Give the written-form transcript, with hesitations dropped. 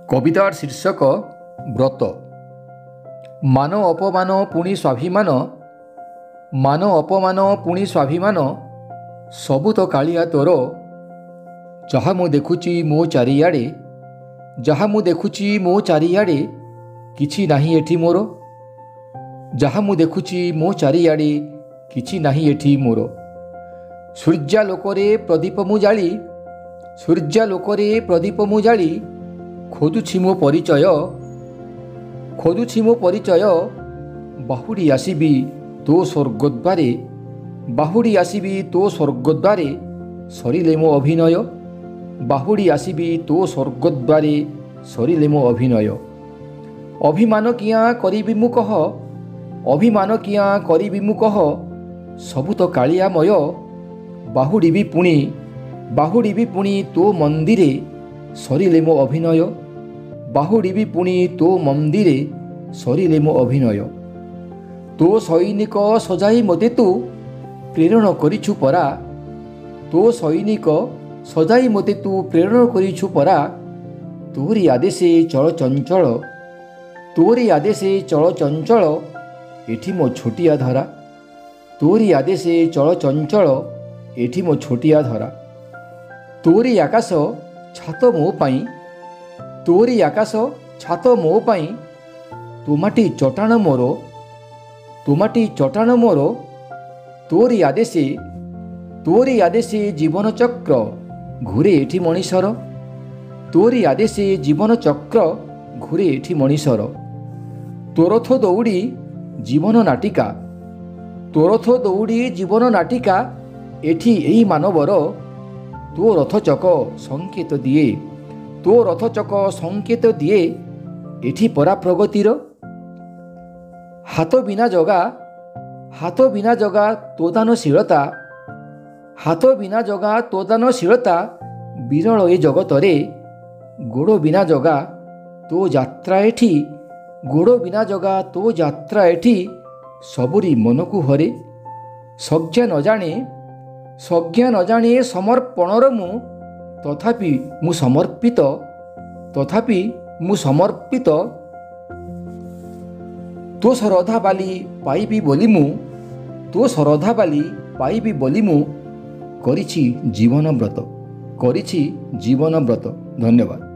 कवितार शीर्षक व्रत। मान अपमान पुणी स्वाभिमान, मान अपमान पुणी स्वाभिमान, सबु तो कालिया तोर। जहाँ मु देखुची मो चारियाड़े, जहाँ मु देखुची मो चारियाड़े, किछि नाही एठी मोर। जहाँ मु देखुची मो चारियाड़े, किछि नाही एठी मोर। सूर्यालोकरे प्रदीप मु जाली, सूर्यालोकरे प्रदीप मु जाली, खोजुछि मो परिचय, खोजुछि मो परिचय। बाहुड़ी आसिबी तो स्वर्गद्वारे, बाहुड़ी आसिबी तो स्वर्गद्वारे, सरिले मो अभिनय। बाहुड़ी आसिबी तो स्वर्गद्वारे, सरिले मो अभिनय। अभिमान किया करिबी मु कह, अभिमान किया करिबी मु कह, सबु तो कालियामय। बाहुड़ी भी पुणी, बाहुड़ी भी पुणी तो मंदिरे, सरिले मो अभिनय। बाहुड़ी भी पुणी तो मंदिरे, सरिले मो अभिनय। तो सैनिक सजाई मते तू प्रेरण करिछु परा, तो सैनिक सजाई मते तू प्रेरण करिछु परा। तोरी आदेशे चल चंचल, तोरी आदेशे चल चंचल, एठी मो छोटिया धरा। तोरी आदेशे चल चंचल, एठी मो छोटिया धरा। तोरी आकाश छात मो पाई, तोरी आकाश छात मो पाई, तुमाटी चटाण मोर, तुमाटी चटाण मोर। तोरी आदेशे, तोरी आदेशे जीवन चक्र घुरे एठी मणिषर, तोरी आदेशे जीवन चक्र घुरे एठी मणिषर। तोरथ दौड़ी जीवन नाटिका, तोरथ दौड़ी जीवन नाटिका, एठी एई मानवर। तो रथचक संकेत दिए, तो रथचक संकेत दिए, एठी परा प्रगतिर। हाथ बिना जगा, हाथ बिना जगा तो दानशीलता, हाथ बिना जगा तो दानशीलता, विरल ए जगतरे। गोड़ बिना जगा तो यात्रा एठी, गोड़ बिना जगा तो यात्रा एठी, सबुरी मनकु हरे। सज्ञा न जाने, सज्ञा न जाने समर्पणर मु, तथापि मु समर्पित, तथापि मु समर्पित। तो श्रद्धा बाली पाइबी बोली मु, तो श्रद्धा बाली पाइबी बोली मु, करिछि जीवन व्रत, करिछि जीवन व्रत। धन्यवाद।